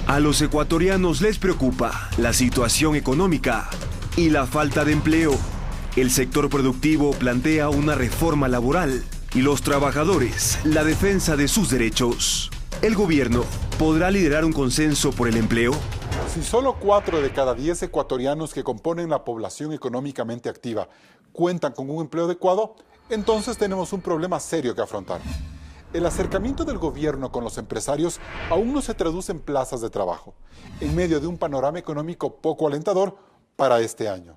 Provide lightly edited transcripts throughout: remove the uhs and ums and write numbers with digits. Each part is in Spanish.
A los ecuatorianos les preocupa la situación económica y la falta de empleo. El sector productivo plantea una reforma laboral y los trabajadores la defensa de sus derechos. ¿El gobierno podrá liderar un consenso por el empleo? Si solo 4 de cada 10 ecuatorianos que componen la población económicamente activa cuentan con un empleo adecuado, entonces tenemos un problema serio que afrontar. El acercamiento del gobierno con los empresarios aún no se traduce en plazas de trabajo, en medio de un panorama económico poco alentador para este año.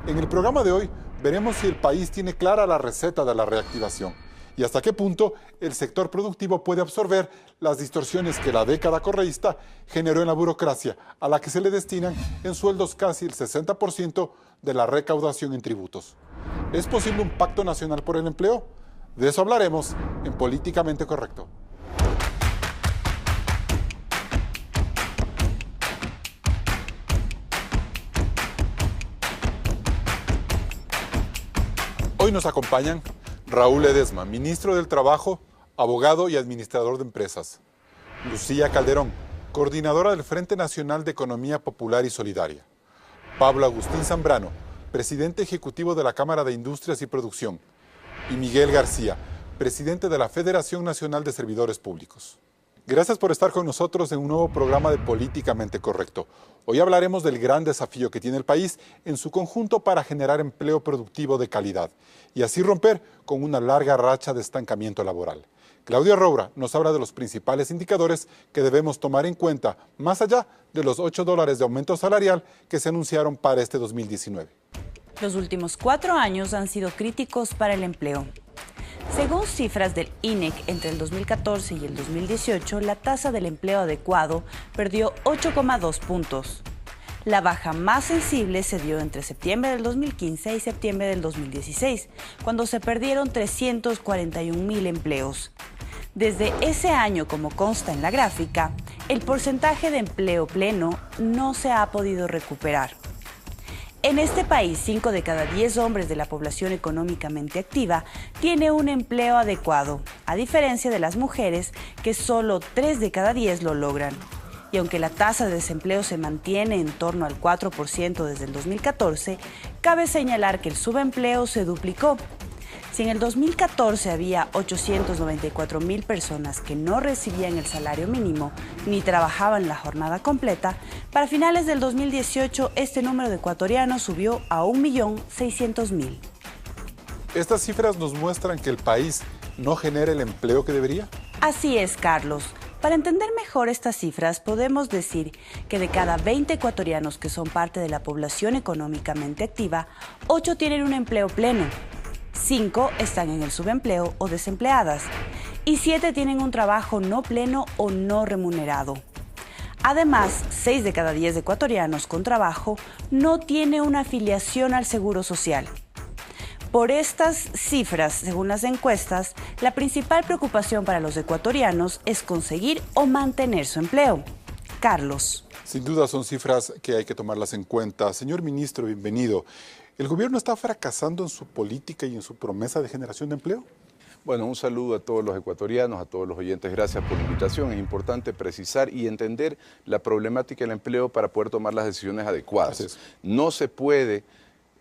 En el programa de hoy veremos si el país tiene clara la receta de la reactivación y hasta qué punto el sector productivo puede absorber las distorsiones que la década correísta generó en la burocracia, a la que se le destinan en sueldos casi el 60% de la recaudación en tributos. ¿Es posible un pacto nacional por el empleo? De eso hablaremos en Políticamente Correcto. Hoy nos acompañan Raúl Ledesma, ministro del Trabajo, abogado y administrador de empresas. Lucía Calderón, coordinadora del Frente Nacional de Economía Popular y Solidaria. Pablo Agustín Zambrano, presidente ejecutivo de la Cámara de Industrias y Producción. Y Miguel García, presidente de la Federación Nacional de Servidores Públicos. Gracias por estar con nosotros en un nuevo programa de Políticamente Correcto. Hoy hablaremos del gran desafío que tiene el país en su conjunto para generar empleo productivo de calidad y así romper con una larga racha de estancamiento laboral. Claudia Roura nos habla de los principales indicadores que debemos tomar en cuenta, más allá de los $8 de aumento salarial que se anunciaron para este 2019. Los últimos 4 años han sido críticos para el empleo. Según cifras del INEC, entre el 2014 y el 2018, la tasa del empleo adecuado perdió 8,2 puntos. La baja más sensible se dio entre septiembre del 2015 y septiembre del 2016, cuando se perdieron 341,000 empleos. Desde ese año, como consta en la gráfica, el porcentaje de empleo pleno no se ha podido recuperar. En este país, 5 de cada 10 hombres de la población económicamente activa tiene un empleo adecuado, a diferencia de las mujeres, que solo 3 de cada 10 lo logran. Y aunque la tasa de desempleo se mantiene en torno al 4% desde el 2014, cabe señalar que el subempleo se duplicó. Si en el 2014 había 894,000 personas que no recibían el salario mínimo ni trabajaban la jornada completa, para finales del 2018 este número de ecuatorianos subió a 1,600,000. ¿Estas cifras nos muestran que el país no genera el empleo que debería? Así es, Carlos. Para entender mejor estas cifras, podemos decir que de cada 20 ecuatorianos que son parte de la población económicamente activa, 8 tienen un empleo pleno. 5 están en el subempleo o desempleadas y 7 tienen un trabajo no pleno o no remunerado. Además, 6 de cada 10 ecuatorianos con trabajo no tiene una afiliación al Seguro Social. Por estas cifras, según las encuestas, la principal preocupación para los ecuatorianos es conseguir o mantener su empleo. Carlos. Sin duda son cifras que hay que tomarlas en cuenta. Señor ministro, bienvenido. ¿El gobierno está fracasando en su política y en su promesa de generación de empleo? Bueno, un saludo a todos los ecuatorianos, a todos los oyentes. Gracias por la invitación. Es importante precisar y entender la problemática del empleo para poder tomar las decisiones adecuadas. No se puede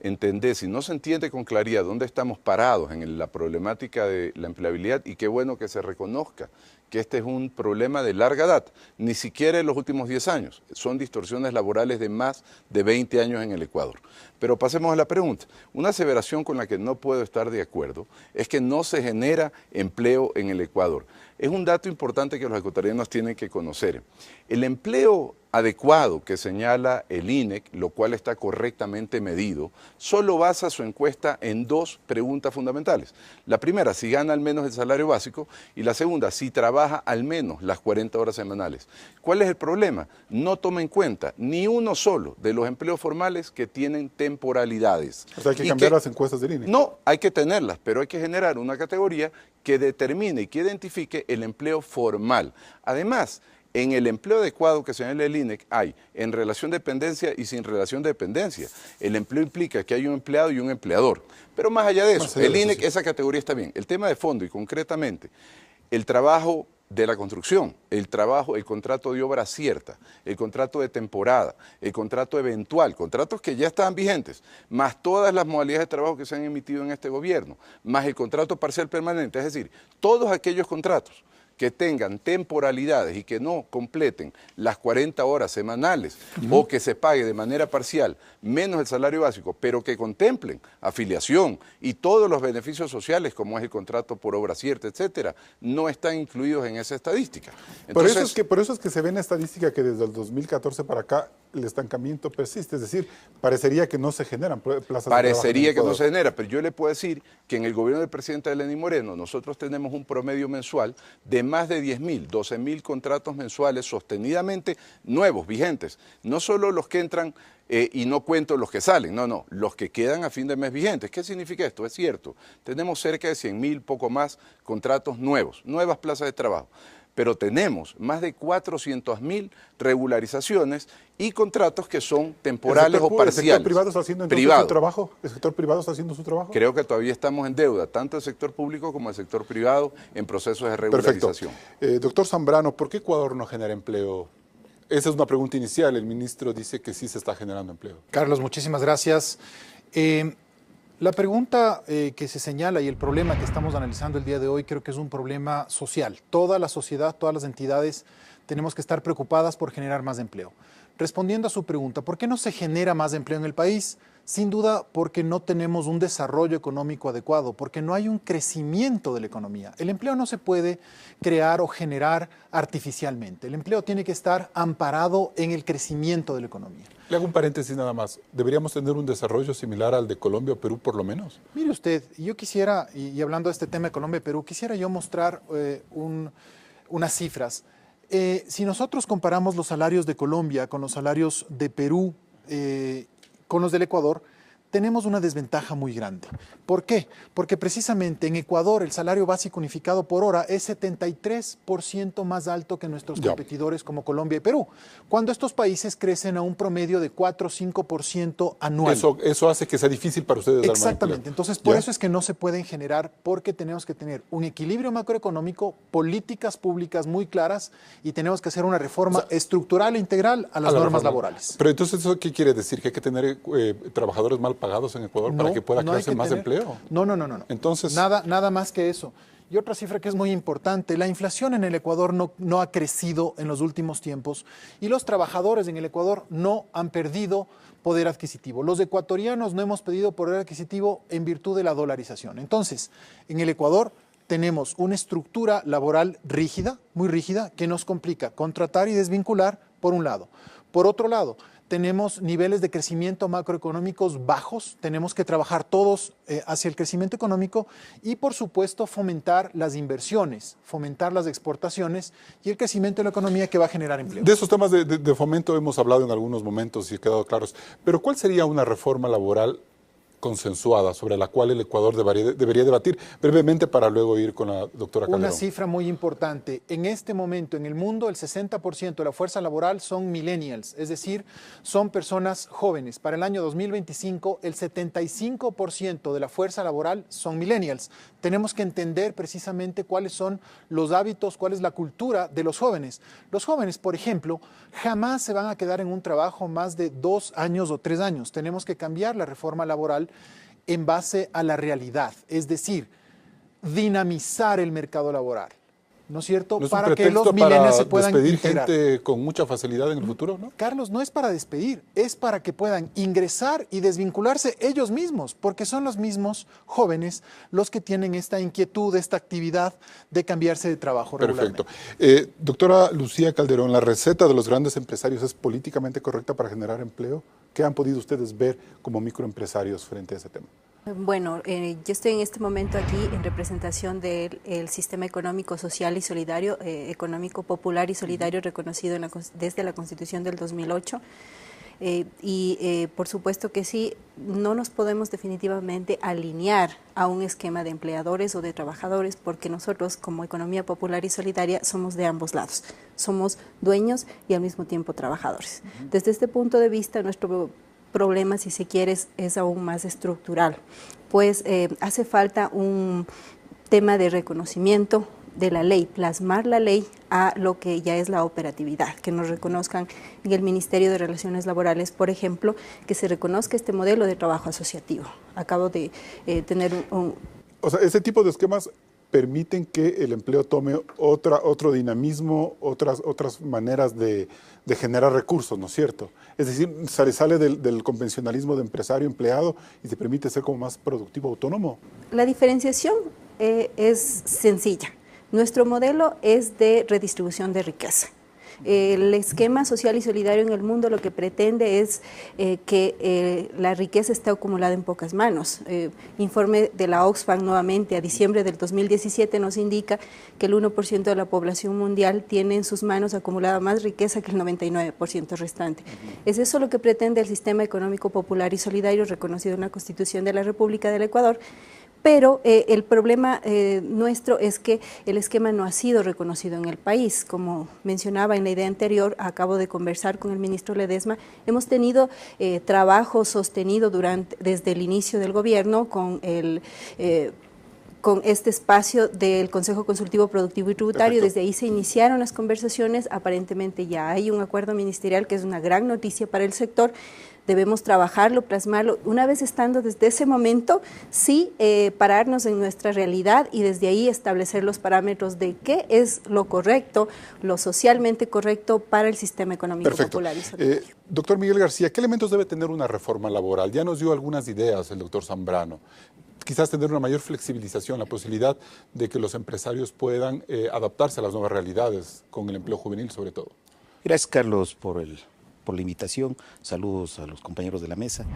entender, si no se entiende con claridad dónde estamos parados en la problemática de la empleabilidad, y qué bueno que se reconozca que este es un problema de larga data, ni siquiera en los últimos 10 años, son distorsiones laborales de más de 20 años en el Ecuador. Pero pasemos a la pregunta. Una aseveración con la que no puedo estar de acuerdo es que no se genera empleo en el Ecuador. Es un dato importante que los ecuatorianos tienen que conocer. El empleo adecuado que señala el INEC, lo cual está correctamente medido, solo basa su encuesta en 2 preguntas fundamentales. La primera, si gana al menos el salario básico, y la segunda, si trabaja al menos las 40 horas semanales. ¿Cuál es el problema? No toma en cuenta ni uno solo de los empleos formales que tienen temporalidades. O sea, hay que cambiar las encuestas del INEC. No, hay que tenerlas, pero hay que generar una categoría que determine y que identifique el empleo formal. Además, en el empleo adecuado que señala el INEC hay en relación de dependencia y sin relación de dependencia. El empleo implica que hay un empleado y un empleador. Pero más allá de eso, el INEC, esa categoría está bien. El tema de fondo y concretamente, el trabajo de la construcción, el trabajo, el contrato de obra cierta, el contrato de temporada, el contrato eventual, contratos que ya estaban vigentes, más todas las modalidades de trabajo que se han emitido en este gobierno, más el contrato parcial permanente, es decir, todos aquellos contratos que tengan temporalidades y que no completen las 40 horas semanales o que se pague de manera parcial menos el salario básico, pero que contemplen afiliación y todos los beneficios sociales como es el contrato por obra cierta, etcétera, no están incluidos en esa estadística. Entonces, por eso es que se ve en la estadística que desde el 2014 para acá el estancamiento persiste, es decir, parecería que no se generan plazas de trabajo. Parecería que no se genera, pero yo le puedo decir que en el gobierno del presidente Lenín Moreno nosotros tenemos un promedio mensual de más de 10.000, 12.000 contratos mensuales sostenidamente nuevos, vigentes. No solo los que entran y no cuento los que salen, no, los que quedan a fin de mes vigentes. ¿Qué significa esto? Es cierto, tenemos cerca de 100.000, poco más, contratos nuevos, nuevas plazas de trabajo. Pero tenemos más de 400.000 regularizaciones y contratos que son temporales o parciales. ¿El sector privado está haciendo entonces su trabajo? ¿El sector privado está haciendo su trabajo? Creo que todavía estamos en deuda, tanto el sector público como el sector privado, en procesos de regularización. Perfecto. Doctor Zambrano, ¿por qué Ecuador no genera empleo? Esa es una pregunta inicial. El ministro dice que sí se está generando empleo. Carlos, muchísimas gracias. La pregunta que se señala y el problema que estamos analizando el día de hoy creo que es un problema social. Toda la sociedad, todas las entidades tenemos que estar preocupadas por generar más empleo. Respondiendo a su pregunta, ¿por qué no se genera más empleo en el país? Sin duda porque no tenemos un desarrollo económico adecuado, porque no hay un crecimiento de la economía. El empleo no se puede crear o generar artificialmente. El empleo tiene que estar amparado en el crecimiento de la economía. Le hago un paréntesis nada más. ¿Deberíamos tener un desarrollo similar al de Colombia o Perú por lo menos? Mire usted, yo quisiera, y hablando de este tema de Colombia y Perú, quisiera yo mostrar unas cifras. Si nosotros comparamos los salarios de Colombia con los salarios de Perú, con los del Ecuador, tenemos una desventaja muy grande. ¿Por qué? Porque precisamente en Ecuador el salario básico unificado por hora es 73% más alto que nuestros competidores como Colombia y Perú, cuando estos países crecen a un promedio de 4 o 5% anual. Eso hace que sea difícil para ustedes. Exactamente. Entonces, por eso es que no se pueden generar, porque tenemos que tener un equilibrio macroeconómico, políticas públicas muy claras y tenemos que hacer una reforma estructural e integral a las normas laborales. Pero entonces, ¿eso qué quiere decir? ¿Que hay que tener trabajadores mal pagados en Ecuador para que pueda crearse más empleo? No. Entonces, nada más que eso. Y otra cifra que es muy importante, la inflación en el Ecuador no ha crecido en los últimos tiempos y los trabajadores en el Ecuador no han perdido poder adquisitivo. Los ecuatorianos no hemos perdido poder adquisitivo en virtud de la dolarización. Entonces, en el Ecuador tenemos una estructura laboral rígida, muy rígida, que nos complica contratar y desvincular, por un lado. Por otro lado, tenemos niveles de crecimiento macroeconómicos bajos, tenemos que trabajar todos hacia el crecimiento económico y, por supuesto, fomentar las inversiones, fomentar las exportaciones y el crecimiento de la economía que va a generar empleo. De esos temas de fomento hemos hablado en algunos momentos y ha quedado claros, pero ¿cuál sería una reforma laboral consensuada sobre la cual el Ecuador debería debatir? Brevemente, para luego ir con la doctora Calderón. Una cifra muy importante. En este momento, en el mundo, el 60% de la fuerza laboral son millennials, es decir, son personas jóvenes. Para el año 2025, el 75% de la fuerza laboral son millennials. Tenemos que entender precisamente cuáles son los hábitos, cuál es la cultura de los jóvenes. Los jóvenes, por ejemplo, jamás se van a quedar en un trabajo más de 2 años o 3 años. Tenemos que cambiar la reforma laboral en base a la realidad, es decir, dinamizar el mercado laboral, ¿no es cierto? ¿No es para que los millennials se puedan despedir integrar. Gente con mucha facilidad en el futuro, ¿no? Carlos, no es para despedir, es para que puedan ingresar y desvincularse ellos mismos, porque son los mismos jóvenes los que tienen esta inquietud, esta actividad de cambiarse de trabajo regularmente. Perfecto. Doctora Lucía Calderón, ¿la receta de los grandes empresarios es políticamente correcta para generar empleo? ¿Qué han podido ustedes ver como microempresarios frente a ese tema? Bueno, yo estoy en este momento aquí en representación del sistema económico, social y solidario, económico popular y solidario reconocido desde la Constitución del 2008. Por supuesto que sí, no nos podemos definitivamente alinear a un esquema de empleadores o de trabajadores, porque nosotros como economía popular y solidaria somos de ambos lados, somos dueños y al mismo tiempo trabajadores. Desde este punto de vista, nuestro problema, si se quiere, es aún más estructural, pues hace falta un tema de reconocimiento la ley, plasmar la ley a lo que ya es la operatividad, que nos reconozcan en el Ministerio de Relaciones Laborales, por ejemplo, que se reconozca este modelo de trabajo asociativo. Acabo de tener un... O sea, ese tipo de esquemas permiten que el empleo tome otro dinamismo, otras maneras de generar recursos, ¿no es cierto? Es decir, sale del convencionalismo de empresario-empleado y se permite ser como más productivo, autónomo. La diferenciación es sencilla. Nuestro modelo es de redistribución de riqueza. El esquema social y solidario en el mundo lo que pretende es que la riqueza esté acumulada en pocas manos. Informe de la Oxfam nuevamente a diciembre del 2017 nos indica que el 1% de la población mundial tiene en sus manos acumulada más riqueza que el 99% restante. Es eso lo que pretende el sistema económico popular y solidario reconocido en la Constitución de la República del Ecuador. Pero el problema nuestro es que el esquema no ha sido reconocido en el país. Como mencionaba en la idea anterior, acabo de conversar con el ministro Ledesma, hemos tenido trabajo sostenido desde el inicio del gobierno con este espacio del Consejo Consultivo Productivo y Tributario. Perfecto. Desde ahí se iniciaron las conversaciones, aparentemente ya hay un acuerdo ministerial que es una gran noticia para el sector. Debemos trabajarlo, plasmarlo. Una vez estando desde ese momento, sí pararnos en nuestra realidad y desde ahí establecer los parámetros de qué es lo correcto, lo socialmente correcto para el sistema económico popular y solidario. Doctor Miguel García, ¿qué elementos debe tener una reforma laboral? Ya nos dio algunas ideas el doctor Zambrano. Quizás tener una mayor flexibilización, la posibilidad de que los empresarios puedan adaptarse a las nuevas realidades con el empleo juvenil sobre todo. Gracias, Carlos, por la invitación. Saludos a los compañeros de la mesa.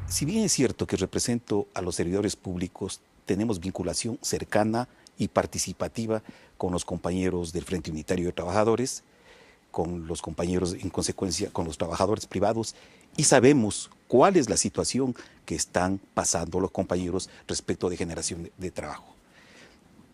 Si bien es cierto que represento a los servidores públicos, tenemos vinculación cercana y participativa con los compañeros del Frente Unitario de Trabajadores, con los compañeros, en consecuencia, con los trabajadores privados, y sabemos cuál es la situación que están pasando los compañeros respecto de generación de trabajo.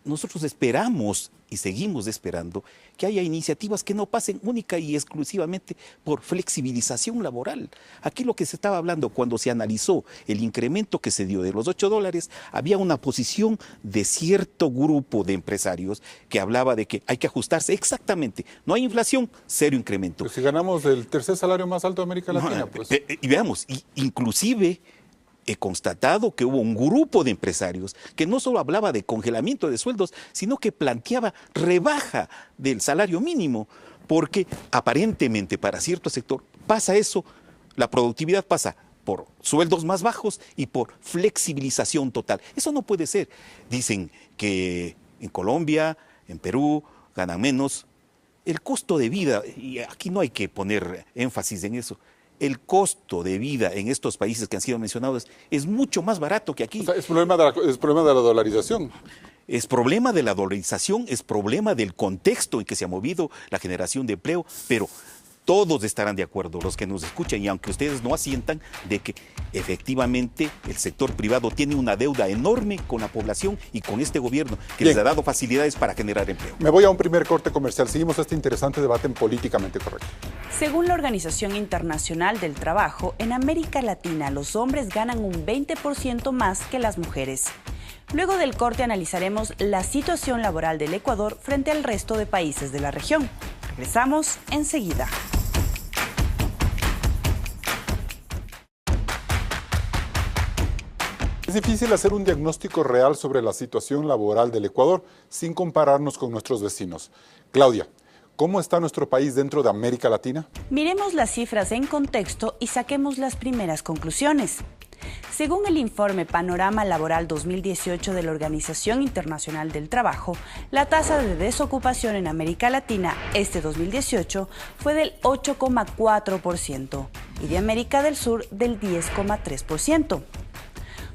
Nosotros esperamos y seguimos esperando que haya iniciativas que no pasen única y exclusivamente por flexibilización laboral. Aquí lo que se estaba hablando cuando se analizó el incremento que se dio de los $8, había una posición de cierto grupo de empresarios que hablaba de que hay que ajustarse exactamente. No hay inflación, cero incremento. Pues si ganamos el tercer salario más alto de América Latina, pues. Y veamos, inclusive he constatado que hubo un grupo de empresarios que no solo hablaba de congelamiento de sueldos, sino que planteaba rebaja del salario mínimo, porque aparentemente para cierto sector pasa eso, la productividad pasa por sueldos más bajos y por flexibilización total. Eso no puede ser. Dicen que en Colombia, en Perú, ganan menos. El costo de vida, y aquí no hay que poner énfasis en eso, el costo de vida en estos países que han sido mencionados es mucho más barato que aquí. O sea, es problema de la dolarización. Es problema de la dolarización, es problema del contexto en que se ha movido la generación de empleo, pero todos estarán de acuerdo, los que nos escuchan, y aunque ustedes no asientan, de que efectivamente el sector privado tiene una deuda enorme con la población y con este gobierno, que les ha dado facilidades para generar empleo. Me voy a un primer corte comercial. Seguimos este interesante debate en Políticamente Correcto. Según la Organización Internacional del Trabajo, en América Latina los hombres ganan un 20% más que las mujeres. Luego del corte analizaremos la situación laboral del Ecuador frente al resto de países de la región. Regresamos enseguida. Es difícil hacer un diagnóstico real sobre la situación laboral del Ecuador sin compararnos con nuestros vecinos. Claudia, ¿cómo está nuestro país dentro de América Latina? Miremos las cifras en contexto y saquemos las primeras conclusiones. Según el informe Panorama Laboral 2018 de la Organización Internacional del Trabajo, la tasa de desocupación en América Latina este 2018 fue del 8,4% y de América del Sur del 10,3%.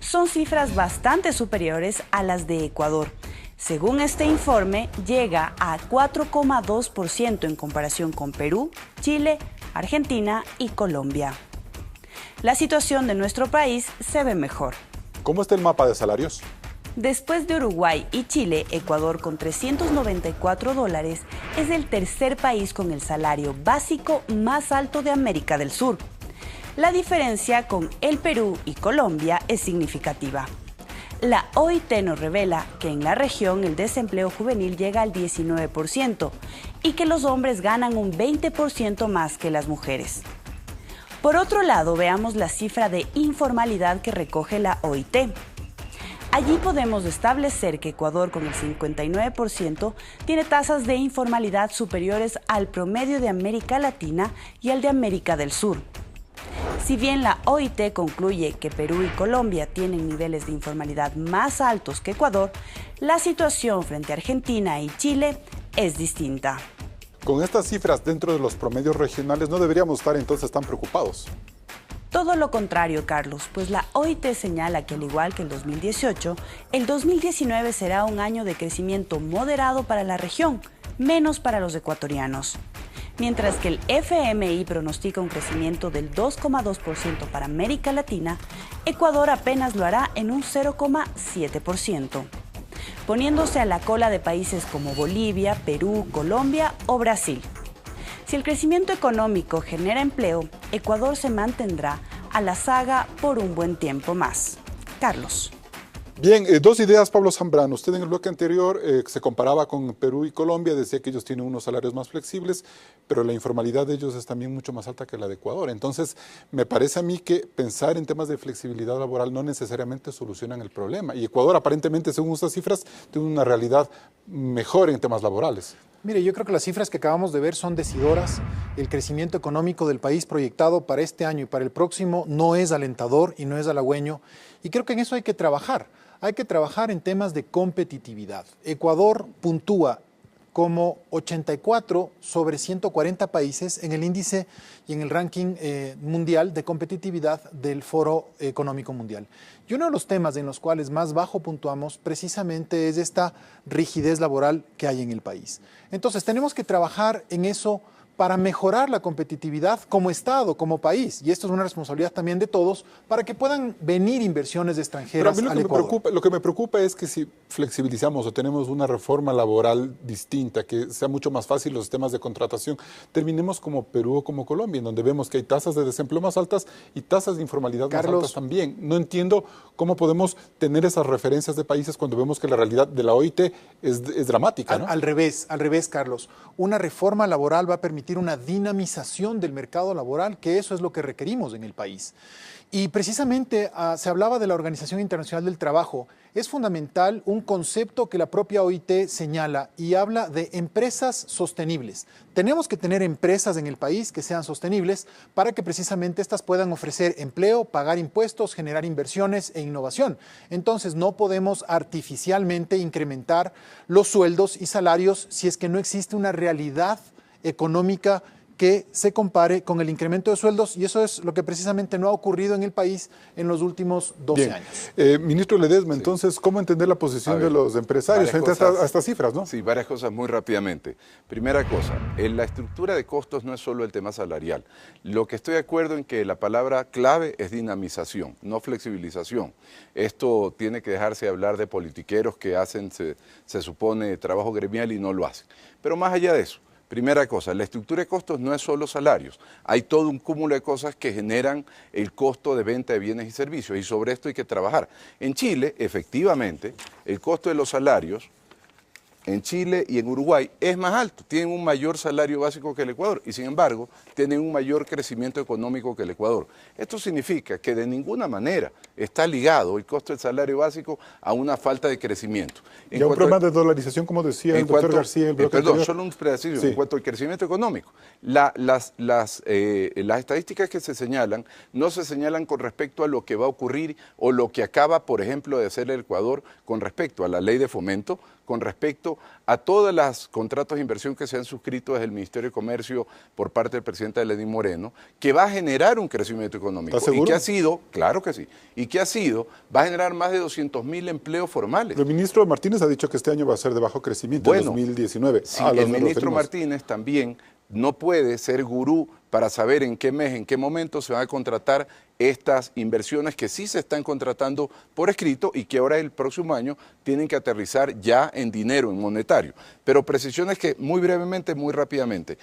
Son cifras bastante superiores a las de Ecuador. Según este informe, llega a 4,2% en comparación con Perú, Chile, Argentina y Colombia. La situación de nuestro país se ve mejor. ¿Cómo está el mapa de salarios? Después de Uruguay y Chile, Ecuador con $394 es el tercer país con el salario básico más alto de América del Sur. La diferencia con el Perú y Colombia es significativa. La OIT nos revela que en la región el desempleo juvenil llega al 19% y que los hombres ganan un 20% más que las mujeres. Por otro lado, veamos la cifra de informalidad que recoge la OIT. Allí podemos establecer que Ecuador, con el 59%, tiene tasas de informalidad superiores al promedio de América Latina y al de América del Sur. Si bien la OIT concluye que Perú y Colombia tienen niveles de informalidad más altos que Ecuador, la situación frente a Argentina y Chile es distinta. Con estas cifras dentro de los promedios regionales no deberíamos estar entonces tan preocupados. Todo lo contrario, Carlos, pues la OIT señala que al igual que el 2018, el 2019 será un año de crecimiento moderado para la región, menos para los ecuatorianos. Mientras que el FMI pronostica un crecimiento del 2,2% para América Latina, Ecuador apenas lo hará en un 0,7%, poniéndose a la cola de países como Bolivia, Perú, Colombia o Brasil. Si el crecimiento económico genera empleo, Ecuador se mantendrá a la saga por un buen tiempo más. Carlos. Bien, dos ideas, Pablo Zambrano. Usted en el bloque anterior se comparaba con Perú y Colombia, decía que ellos tienen unos salarios más flexibles, pero la informalidad de ellos es también mucho más alta que la de Ecuador. Entonces, me parece a mí que pensar en temas de flexibilidad laboral no necesariamente solucionan el problema. Y Ecuador, aparentemente, según estas cifras, tiene una realidad mejor en temas laborales. Mire, yo creo que las cifras que acabamos de ver son decidoras. El crecimiento económico del país proyectado para este año y para el próximo no es alentador y no es halagüeño. Y creo que en eso hay que trabajar. Hay que trabajar en temas de competitividad. Ecuador puntúa como 84 sobre 140 países en el índice y en el ranking mundial de competitividad del Foro Económico Mundial. Y uno de los temas en los cuales más bajo puntuamos precisamente es esta rigidez laboral que hay en el país. Entonces tenemos que trabajar en eso para mejorar la competitividad como Estado, como país. Y esto es una responsabilidad también de todos para que puedan venir inversiones extranjeras al Ecuador. Lo que me preocupa es que si flexibilizamos o tenemos una reforma laboral distinta, que sea mucho más fácil los sistemas de contratación, terminemos como Perú o como Colombia, en donde vemos que hay tasas de desempleo más altas y tasas de informalidad más altas también. No entiendo cómo podemos tener esas referencias de países cuando vemos que la realidad de la OIT es dramática, ¿no? Al revés, Carlos. Una reforma laboral va a permitir una dinamización del mercado laboral, que eso es lo que requerimos en el país. Y precisamente se hablaba de la Organización Internacional del Trabajo. Es fundamental un concepto que la propia OIT señala y habla de empresas sostenibles. Tenemos que tener empresas en el país que sean sostenibles para que precisamente estas puedan ofrecer empleo, pagar impuestos, generar inversiones e innovación. Entonces no podemos artificialmente incrementar los sueldos y salarios si es que no existe una realidad económica que se compare con el incremento de sueldos, y eso es lo que precisamente no ha ocurrido en el país en los últimos 12 años. Ministro Ledesma, entonces, ¿cómo entender la posición de los empresarios frente a estas cifras, ¿no? Sí, varias cosas muy rápidamente. Primera cosa, en la estructura de costos no es solo el tema salarial. Lo que estoy de acuerdo en que la palabra clave es dinamización, no flexibilización. Esto tiene que dejarse de hablar de politiqueros que hacen, se supone, trabajo gremial y no lo hacen. Pero más allá de eso, primera cosa, la estructura de costos no es solo salarios, hay todo un cúmulo de cosas que generan el costo de venta de bienes y servicios y sobre esto hay que trabajar. En Chile, efectivamente, el costo de los salarios en Chile y en Uruguay es más alto, tienen un mayor salario básico que el Ecuador y sin embargo tienen un mayor crecimiento económico que el Ecuador. Esto significa que de ninguna manera está ligado el costo del salario básico a una falta de crecimiento. Y a un problema de dolarización, como decía el doctor García en el bloque anterior. Solo un pedacito, sí. En cuanto al crecimiento económico. Las estadísticas que se señalan no se señalan con respecto a lo que va a ocurrir o lo que acaba, por ejemplo, de hacer el Ecuador con respecto a la ley de fomento, con respecto a todos los contratos de inversión que se han suscrito desde el Ministerio de Comercio por parte del presidente Lenín Moreno, que va a generar un crecimiento económico. ¿Estás seguro? Y que ha sido, claro que sí, y que va a generar más de 200.000 empleos formales. El ministro Martínez ha dicho que este año va a ser de bajo crecimiento en 2019. Sí, el ministro Martínez también no puede ser gurú para saber en qué mes, en qué momento se van a contratar estas inversiones que sí se están contratando por escrito y que ahora el próximo año tienen que aterrizar ya en dinero, en monetario. Pero precisiones que muy brevemente, muy rápidamente.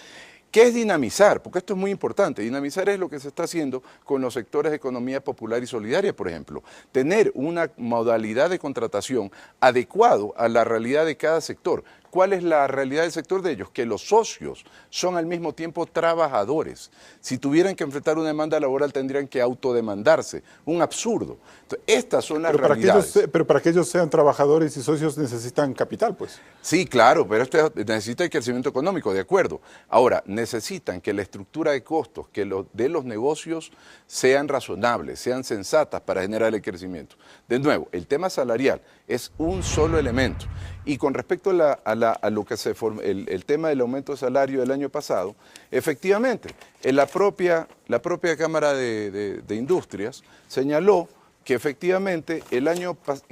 ¿Qué es dinamizar? Porque esto es muy importante. Dinamizar es lo que se está haciendo con los sectores de economía popular y solidaria, por ejemplo. Tener una modalidad de contratación adecuado a la realidad de cada sector. ¿Cuál es la realidad del sector de ellos? Que los socios son al mismo tiempo trabajadores. Si tuvieran que enfrentar una demanda laboral tendrían que autodemandarse. Un absurdo. Entonces, estas son las realidades. Pero para que ellos sean trabajadores y socios necesitan capital, pues. Sí, claro, pero esto necesita el crecimiento económico, de acuerdo. Ahora, necesitan que la estructura de costos de los negocios sean razonables, sean sensatas para generar el crecimiento. De nuevo, el tema salarial es un solo elemento. Y con respecto a lo que se formó, el tema del aumento de salario del año pasado, efectivamente, la propia Cámara de Industrias señaló que efectivamente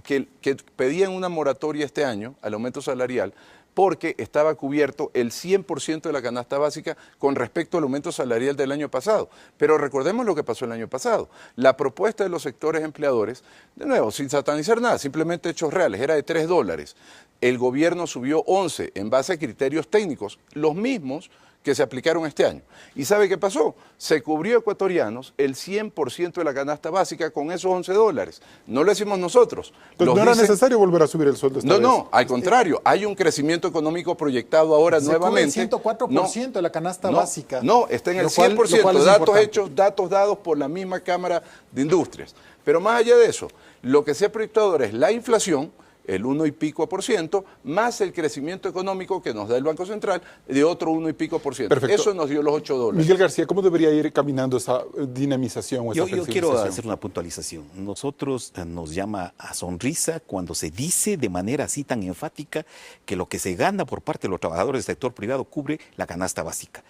que pedían una moratoria este año al aumento salarial porque estaba cubierto el 100% de la canasta básica con respecto al aumento salarial del año pasado. Pero recordemos lo que pasó el año pasado. La propuesta de los sectores empleadores, de nuevo, sin satanizar nada, simplemente hechos reales, era de $3. El gobierno subió 11 en base a criterios técnicos, los mismos que se aplicaron este año. ¿Y sabe qué pasó? Se cubrió a ecuatorianos el 100% de la canasta básica con esos $11. No lo decimos nosotros. Entonces, ¿no era necesario volver a subir el sueldo esta vez? No, al contrario. Hay un crecimiento económico proyectado ahora nuevamente. Se cubre el 104% de la canasta básica. No, está en el 100%. Datos dados por la misma Cámara de Industrias. Pero más allá de eso, lo que se ha proyectado ahora es la inflación, el 1 y pico %, más el crecimiento económico que nos da el Banco Central de otro 1 y pico %. Perfecto. Eso nos dio los $8. Miguel García, ¿cómo debería ir caminando esa dinamización o esa Yo quiero hacer una puntualización. Nosotros nos llama a sonrisa cuando se dice de manera así tan enfática que lo que se gana por parte de los trabajadores del sector privado cubre la canasta básica.